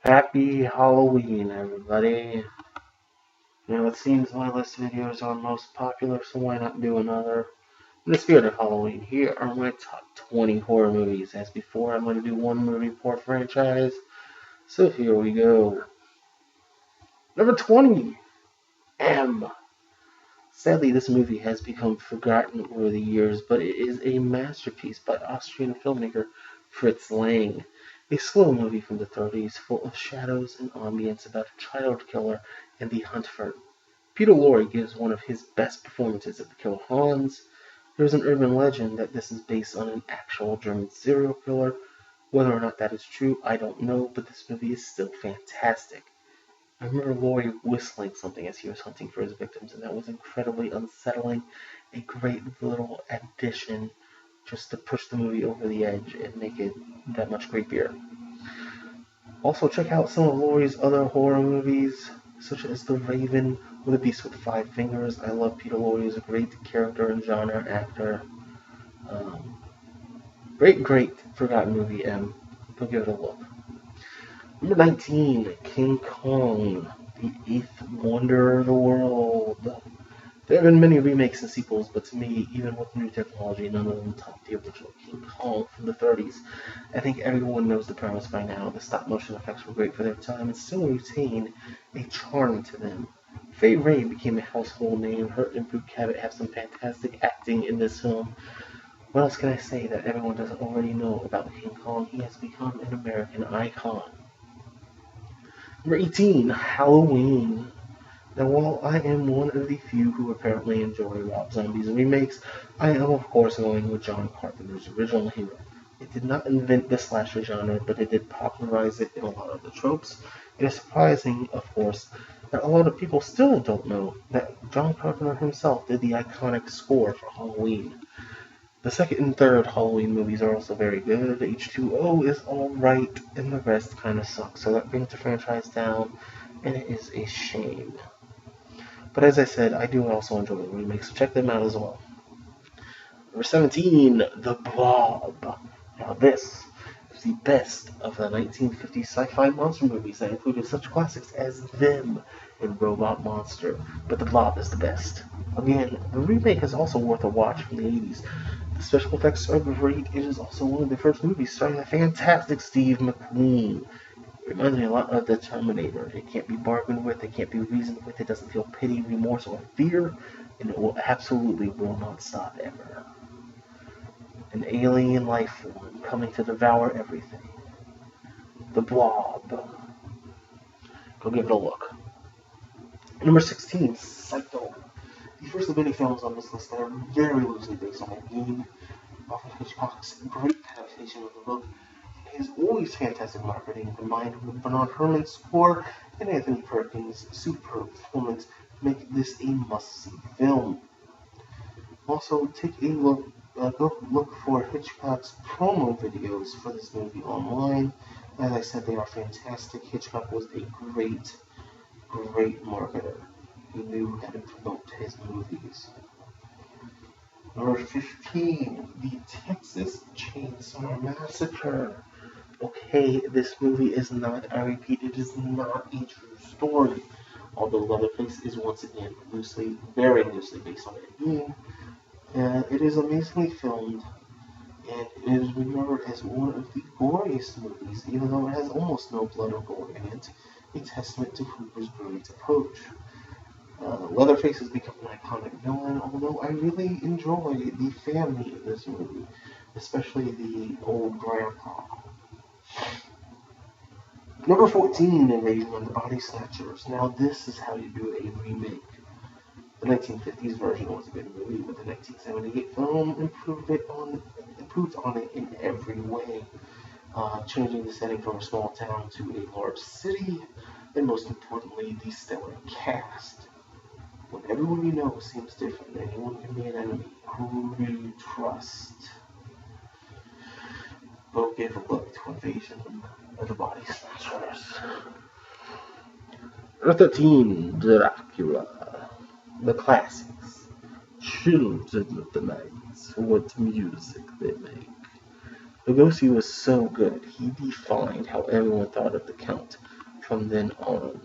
Happy Halloween, everybody. It seems my list of videos are most popular, so why not do another? In the spirit of Halloween, here are my top 20 horror movies. As before, I'm going to do one movie per franchise, so here we go. Number 20, M. Sadly, this movie has become forgotten over the years, but it is a masterpiece by Austrian filmmaker Fritz Lang. A slow movie from the 30s full of shadows and ambience about a child killer and the hunt for him. Peter Lorre gives one of his best performances at the killer Hans. There is an urban legend that this is based on an actual German serial killer. Whether or not that is true, I don't know, but this movie is still fantastic. I remember Laurie whistling something as he was hunting for his victims, and that was incredibly unsettling. A great little addition just to push the movie over the edge and make it that much creepier. Also, check out some of Laurie's other horror movies, such as The Raven or The Beast with Five Fingers. I love Peter Lorre as a great character and genre actor. Um, great forgotten movie, M. Go give it a look. Number 19, King Kong, the eighth wonder of the world. There have been many remakes and sequels, but to me, even with new technology, none of them top the original King Kong from the 30s. I think everyone knows the premise by now. The stop motion effects were great for their time and still retain a charm to them. Fay Wray became a household name. Her and Bruce Cabot have some fantastic acting in this film. What else can I say that everyone doesn't already know about King Kong? He has become an American icon. Number 18, Halloween. Now, while I am one of the few who apparently enjoy Rob Zombie's remakes, I am of course going with John Carpenter's original hero. It did not invent the slasher genre, but it did popularize it in a lot of the tropes. It is surprising, of course, that a lot of people still don't know that John Carpenter himself did the iconic score for Halloween. The second and third Halloween movies are also very good. H2O is alright, and the rest kind of sucks, so that brings the franchise down, and it is a shame. But as I said, I do also enjoy the remakes, so check them out as well. Number 17, The Blob. Now this is the best of the 1950s sci-fi monster movies that included such classics as Them and Robot Monster, but The Blob is the best. Again, the remake is also worth a watch from the 80s. The special effects are great. It is also one of the first movies starring the fantastic Steve McQueen. It reminds me a lot of The Terminator. It can't be bargained with, it can't be reasoned with, it doesn't feel pity, remorse, or fear, and it will not stop ever. An alien life form coming to devour everything. The Blob. Go give it a look. Number 16, Psycho. The first of many films on this list that are very loosely based on a game. Alfred Hitchcock's great adaptation of the book. His always fantastic marketing, combined with Bernard Herrmann's score and Anthony Perkins' superb performance, make this a must-see film. Also, take a look, go look for Hitchcock's promo videos for this movie online. As I said, they are fantastic. Hitchcock was a great marketer. He knew how to promote his movies. Number 15, The Texas Chainsaw Massacre. Okay, this movie is not, I repeat, it is not a true story. Although Leatherface is once again very loosely based on a game, it is amazingly filmed, and it is remembered as one of the goriest movies, even though it has almost no blood or gore in it, a testament to Hooper's brilliant approach. Leatherface has become an iconic villain, although I really enjoy the family in this movie, especially the old grandpa. Number 14, Invasion of the Body Snatchers. Now this is how you do a remake. The 1950s version was a good movie, but the 1978 film improved on it in every way, changing the setting from a small town to a large city, and most importantly, the stellar cast. When everyone you know seems different, anyone can be an enemy. Who do you trust? Go give a look to Invasion of the Body Snatchers. Number 13, Dracula. The classics. Children of the night. What music they make. Lugosi was so good, he defined how everyone thought of the Count. from then on,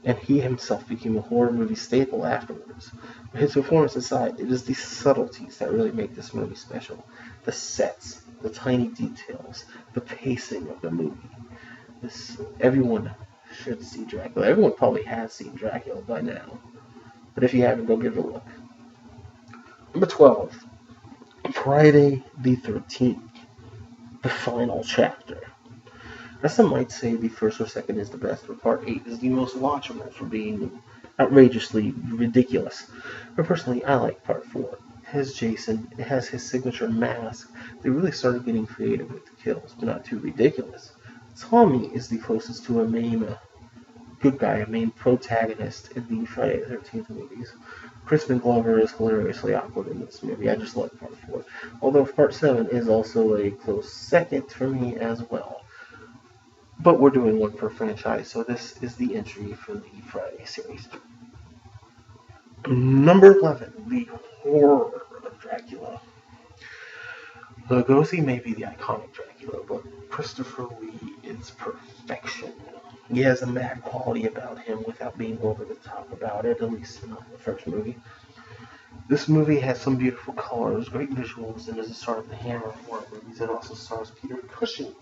and he himself became a horror movie staple afterwards. But his performance aside, it is the subtleties that really make this movie special. The sets, the tiny details, the pacing of the movie. Everyone should see Dracula. Everyone probably has seen Dracula by now. But if you haven't, go give it a look. Number 12. Friday the 13th. The final chapter. Now, some might say the first or second is the best, but part 8 is the most watchable for being outrageously ridiculous. But personally, I like part 4. It has Jason, it has his signature mask. They really started getting creative with the kills, but not too ridiculous. Tommy is the closest to a main good guy, a main protagonist in the Friday the 13th movies. Crispin Glover is hilariously awkward in this movie. I just like part 4. Although part 7 is also a close second for me as well. But we're doing one per franchise, so this is the entry for the Friday series. Number 11, the horror of Dracula. Lugosi may be the iconic Dracula, but Christopher Lee is perfection. He has a mad quality about him without being over the top about it, at least not in the first movie. This movie has some beautiful colors, great visuals, and is the start of the Hammer horror movies. It also stars Peter Cushing.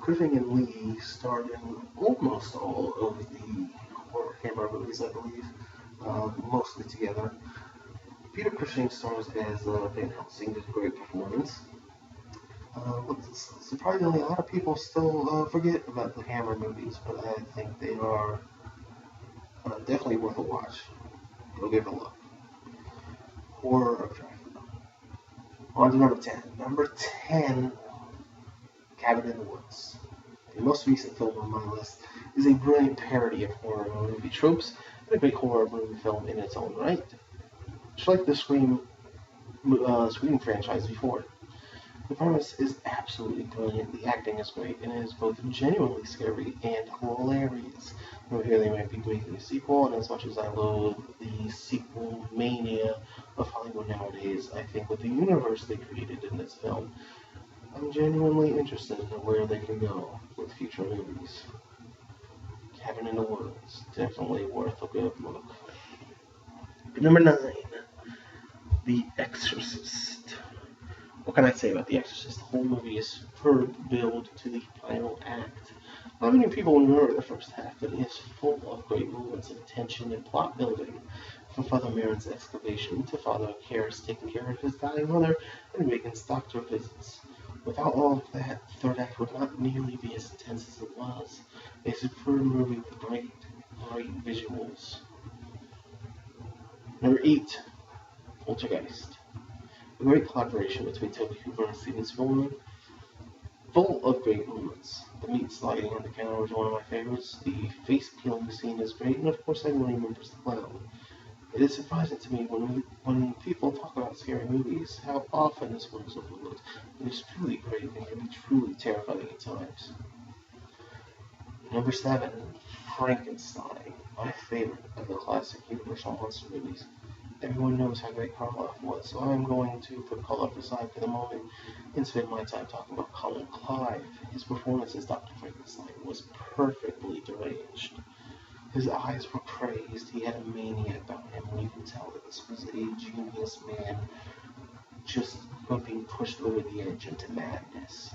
Cushing and Lee starred in almost all of the horror Hammer movies, I believe, mostly together. Peter Cushing stars as Van Helsing, did a great performance. Surprisingly, a lot of people still forget about the Hammer movies, but I think they are definitely worth a watch. Go give it a look. Horror of Dracula. On to number 10. Number 10, Cabin in the Woods. The most recent film on my list is a brilliant parody of horror movie tropes and a great horror movie film in its own right. Just like the Scream franchise before. The premise is absolutely brilliant, the acting is great, and it is both genuinely scary and hilarious. Now here they might be making a sequel, and as much as I loathe the sequel mania of Hollywood nowadays, I think with the universe they created in this film, I'm genuinely interested in where they can go with future movies. Cabin in the Woods, definitely worth a good look. Number 9, The Exorcist. What can I say about The Exorcist? The whole movie is superb build to the final act. Not many people remember the first half, but it is full of great moments of tension and plot building. From Father Merrin's excavation to Father Karras taking care of his dying mother and Regan's doctor visits. Without all of that, the third act would not nearly be as intense as it was. A superb movie with great visuals. Number 8, Poltergeist. A great collaboration between Tobe Hooper and Steven Spielberg, full of great moments. The meat sliding on the counter was one of my favorites. The face peeling scene is great, and of course everyone remembers the clown. It is surprising to me when people talk about scary movies how often this one is overlooked. It is truly great and can be truly terrifying at times. Number 7, Frankenstein, my favorite of the classic Universal monster movies. Everyone knows how great Karloff was, so I'm going to put Karloff aside for the moment and spend my time talking about Colin Clive. His performance as Dr. Frankenstein was perfectly deranged. His eyes were crazed. He had a mania about him, and you can tell that this was a genius man just being pushed over the edge into madness.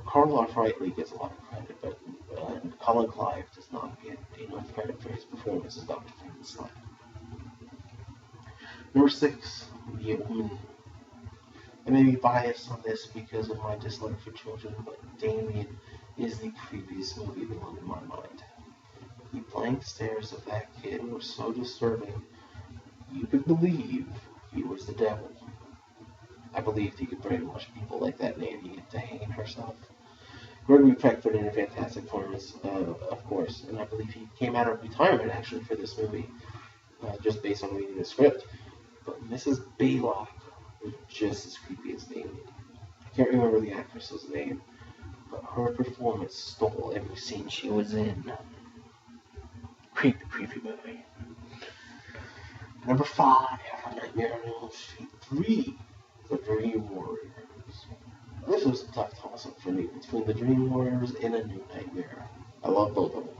Karloff rightly gets a lot of credit, but Colin Clive does not get enough credit for his performance as Dr. Frankenstein. Number 6, The Omen. I may be biased on this because of my dislike for children, but Damien is the creepiest movie villain in my mind. The blank stares of that kid were so disturbing, you could believe he was the devil. I believed he could brainwash people like that Nanny into hanging herself. Gregory Peck put in a fantastic performance, of course, and I believe he came out of retirement actually for this movie, just based on reading the script. But Mrs. Baylock was just as creepy as Damien. I can't remember the actress's name, but her performance stole every scene she was in. Creepy movie. Number 5, Nightmare on Elm Street 3, The Dream Warriors. This was a tough toss-up for me between The Dream Warriors and A New Nightmare. I love both of them.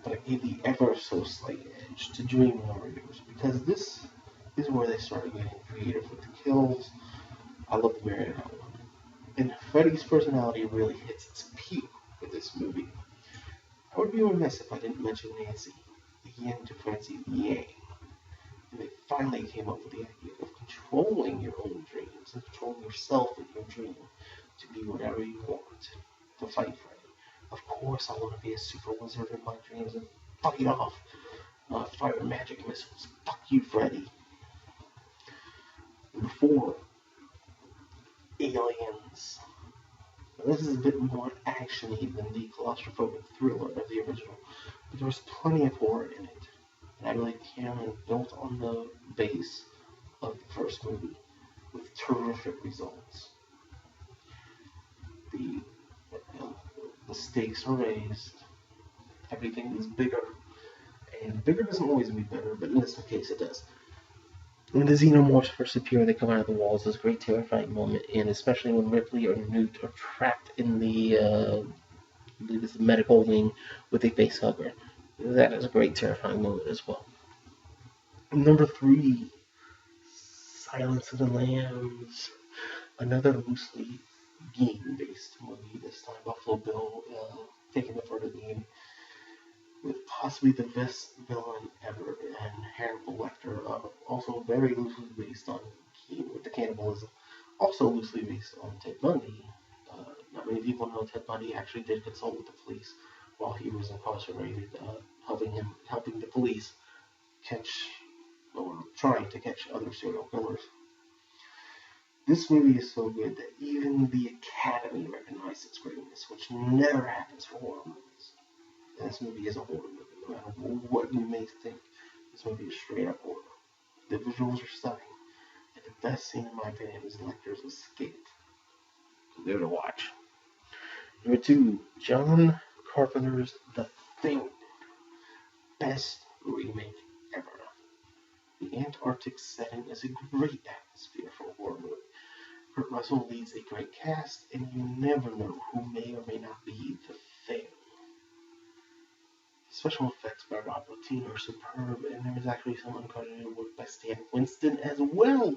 But I gave the ever so slight edge to Dream Warriors because this is where they started getting creative with the kills. I love the Marionette one. And Freddy's personality really hits its peak with this movie. I would be remiss if I didn't mention Nancy, the yin to Frenzy the yang. And they finally came up with the idea of controlling your own dreams and controlling yourself in your dream to be whatever you want to fight Freddy. Of course, I want to be a super wizard in my dreams and fight off fire magic missiles. Fuck you, Freddy. Number 4, Aliens. Now, this is a bit more actiony than the claustrophobic thriller of the original, but there was plenty of horror in it. And I really Cameron built on the base of the first movie with terrific results. The the stakes are raised, everything is bigger, and bigger doesn't always mean better, but in this case it does. When the xenomorphs first appear, they come out of the walls. It's a great terrifying moment, and especially when Ripley or Newt are trapped in the, I believe it's the medical wing with a face hugger. That is a great terrifying moment as well. Number 3, Silence of the Lambs. Another loosely game-based movie, this time Buffalo Bill taking the part of the game, with possibly the best villain ever, and Hannibal Lecter, also very loosely based on with the cannibalism, also loosely based on Ted Bundy. Not many people know Ted Bundy actually did consult with the police while he was incarcerated, helping the police catch, or trying to catch other serial killers. This movie is so good that even the Academy recognized its greatness, which never happens for horror movies. And this movie is a horror movie, no matter what you may think. This movie is straight up horror. The visuals are stunning, and the best scene in my opinion is Lecter's escape. There to watch. Number 2, John Carpenter's The Thing. Best remake ever. The Antarctic setting is a great atmosphere for a horror movie. Kurt Russell leads a great cast, and you never know who may or may not be the Thing. Special effects by Rob Bottin are superb, and there is actually some uncredited work by Stan Winston as well.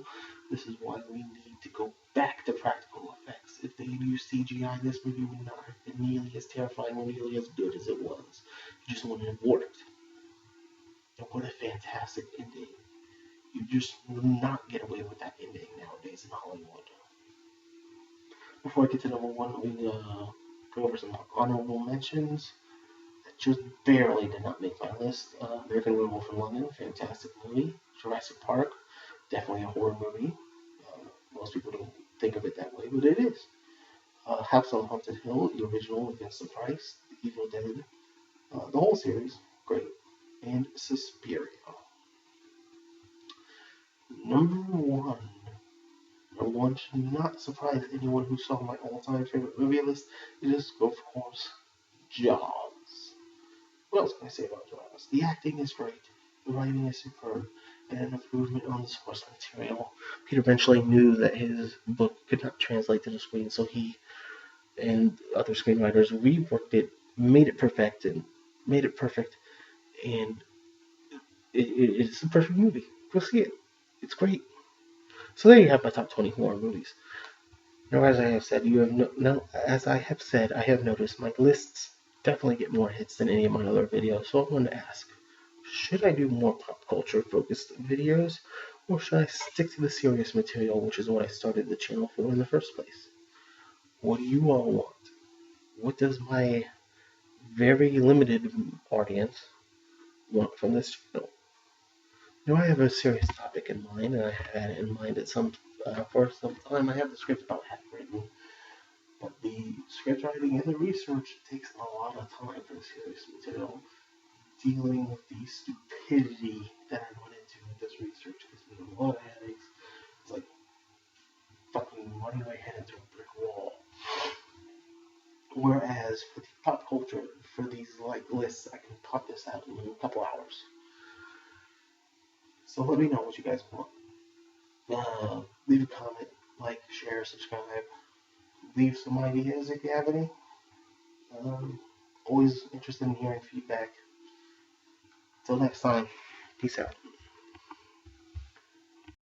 This is why we need to go back to practical effects. If they had used CGI, this movie would not have been nearly as terrifying or nearly as good as it was. It just wouldn't have worked. And what a fantastic ending. You just will not get away with that ending nowadays in Hollywood. Before I get to number 1, we go over some honorable mentions that just barely did not make my list. American Werewolf in London, fantastic movie. Jurassic Park, definitely a horror movie. Most people don't think of it that way, but it is. House on Haunted Hill, the original with Vincent Price, The Evil Dead, the whole series, great. And Suspiria. Number 1. Number 1 should not surprise anyone who saw my all-time favorite movie list. It is, of course, Jaws. What else can I say about Jaws? The acting is great, the writing is superb, and an improvement on the source material. Peter eventually knew that his book could not translate to the screen, so he and other screenwriters reworked it, made it perfect, and it's a perfect movie. Go see it. It's great. So there you have my top 20 horror movies. Now, as I have said, I have noticed my lists definitely get more hits than any of my other videos. So I wanted to ask, should I do more pop culture focused videos, or should I stick to the serious material, which is what I started the channel for in the first place? What do you all want? What does my very limited audience want from this channel? Now, I have a serious topic in mind, and I had it in mind for some time. I have the script about half written, but the script writing and the research takes a lot of time for the serious material. Dealing with the stupidity that I went into with this research gives me a lot of headaches. It's like fucking running my head into a brick wall. Whereas for the pop culture, for these lists, I can pop this out in a couple hours. So let me know what you guys want. Leave a comment, like, share, subscribe. Leave some ideas if you have any. Always interested in hearing feedback. Till next time, peace out.